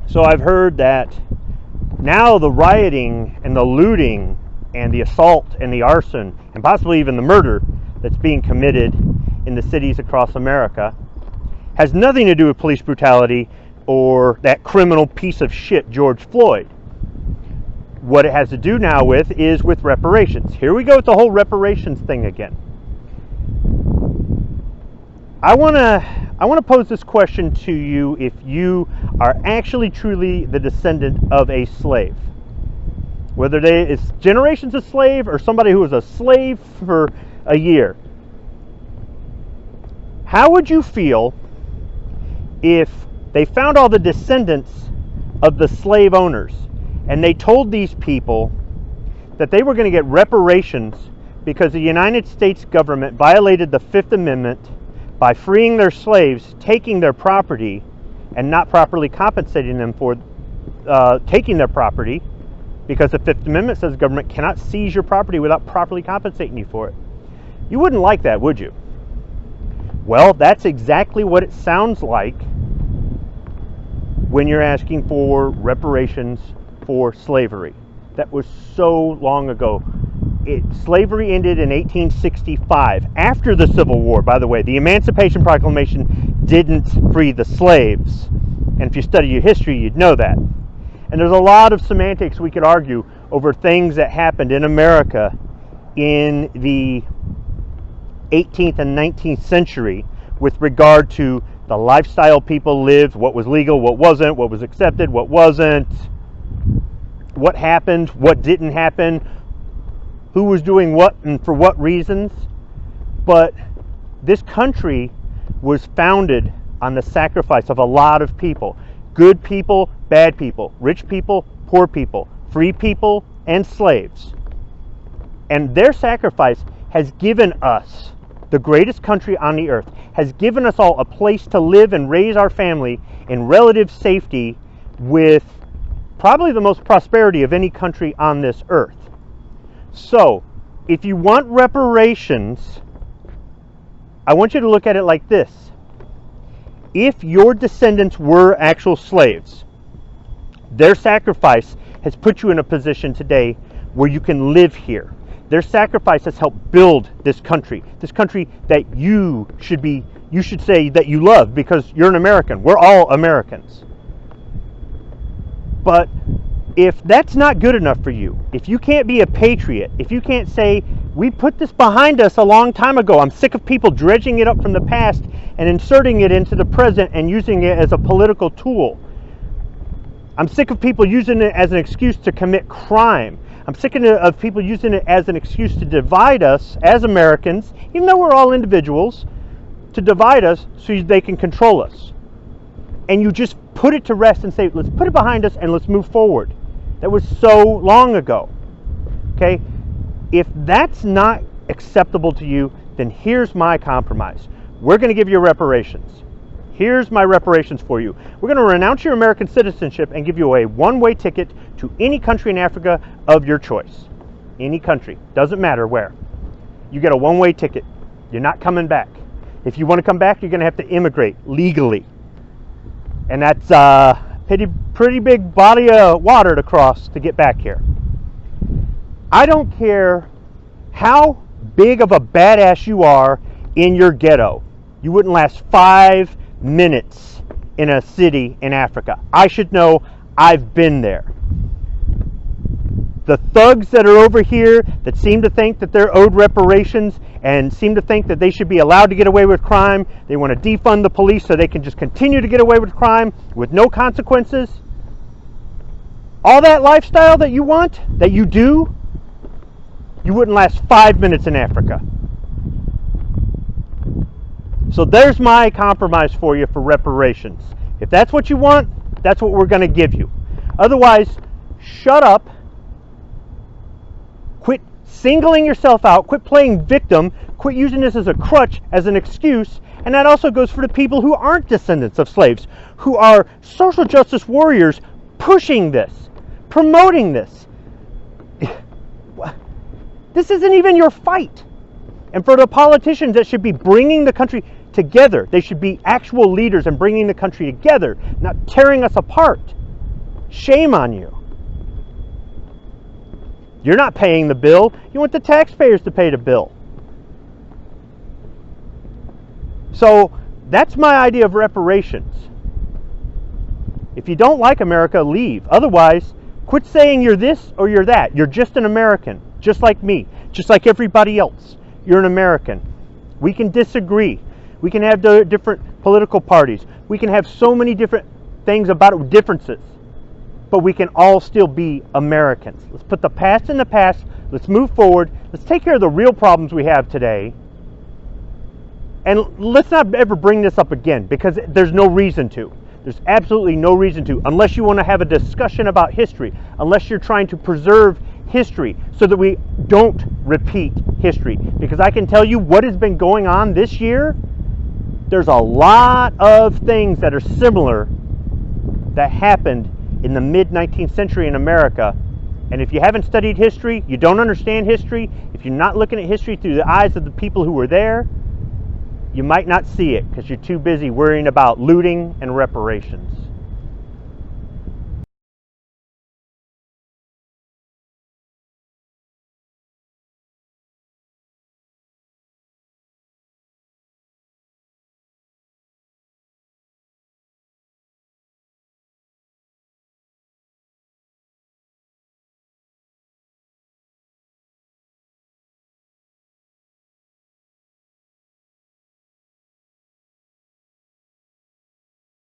So I've heard that now the rioting and the looting and the assault and the arson and possibly even the murder that's being committed in the cities across America has nothing to do with police brutality or that criminal piece of shit George Floyd. What it has to do now with is with reparations. Here we go with the whole reparations thing again. I want to pose this question to you: if you are actually truly the descendant of a slave, whether it's generations of slave or somebody who was a slave for a year, how would you feel if they found all the descendants of the slave owners and they told these people that they were going to get reparations because the United States government violated the Fifth Amendment by freeing their slaves, taking their property, and not properly compensating them for taking their property, because the Fifth Amendment says the government cannot seize your property without properly compensating you for it? You wouldn't like that, would you? Well, that's exactly what it sounds like when you're asking for reparations for slavery. That was so long ago. Slavery ended in 1865, after the Civil War, by the way. The Emancipation Proclamation didn't free the slaves. And if you study your history, you'd know that. And there's a lot of semantics we could argue over things that happened in America in the 18th and 19th century with regard to the lifestyle people lived, what was legal, what wasn't, what was accepted, what wasn't, what happened, what didn't happen, who was doing what and for what reasons. But this country was founded on the sacrifice of a lot of people. Good people, bad people, rich people, poor people, free people, and slaves. And their sacrifice has given us the greatest country on the earth, has given us all a place to live and raise our family in relative safety with probably the most prosperity of any country on this earth. So, if you want reparations, I want you to look at it like this. If your descendants were actual slaves, their sacrifice has put you in a position today where you can live here. Their sacrifice has helped build this country that you should say that you love because you're an American. We're all Americans. But if that's not good enough for you, if you can't be a patriot, if you can't say, we put this behind us a long time ago, I'm sick of people dredging it up from the past and inserting it into the present and using it as a political tool. I'm sick of people using it as an excuse to commit crime. I'm sick of people using it as an excuse to divide us as Americans, even though we're all individuals, to divide us so they can control us. And you just put it to rest and say, let's put it behind us and let's move forward. That was so long ago. Okay? If that's not acceptable to you, then here's my compromise. We're going to give you reparations. Here's my reparations for you. We're going to renounce your American citizenship and give you a one-way ticket to any country in Africa of your choice. Any country. Doesn't matter where. You get a one-way ticket. You're not coming back. If you want to come back, you're going to have to immigrate legally. And that's a pretty big body of water to cross to get back here. I don't care how big of a badass you are in your ghetto. You wouldn't last 5 minutes in a city in Africa. I should know. I've been there. The thugs that are over here that seem to think that they're owed reparations and seem to think that they should be allowed to get away with crime, they want to defund the police so they can just continue to get away with crime with no consequences. All that lifestyle that you want, that you do, you wouldn't last 5 minutes in Africa. So there's my compromise for you for reparations. If that's what you want, that's what we're going to give you. Otherwise, shut up. Quit singling yourself out. Quit playing victim. Quit using this as a crutch, as an excuse. And that also goes for the people who aren't descendants of slaves, who are social justice warriors pushing this, promoting this. This isn't even your fight. And for the politicians that should be bringing the country together. They should be actual leaders and bringing the country together, not tearing us apart. Shame on you. You're not paying the bill. You want the taxpayers to pay the bill. So that's my idea of reparations. If you don't like America, leave. Otherwise, quit saying you're this or you're that. You're just an American, just like me, just like everybody else. You're an American. We can disagree. We can have different political parties. We can have so many different things about it, differences. But we can all still be Americans. Let's put the past in the past. Let's move forward. Let's take care of the real problems we have today. And let's not ever bring this up again, because there's no reason to. There's absolutely no reason to, unless you want to have a discussion about history, unless you're trying to preserve history so that we don't repeat history. Because I can tell you what has been going on this year. There's a lot of things that are similar that happened in the mid-19th century in America. And if you haven't studied history, you don't understand history, if you're not looking at history through the eyes of the people who were there, you might not see it because you're too busy worrying about looting and reparations.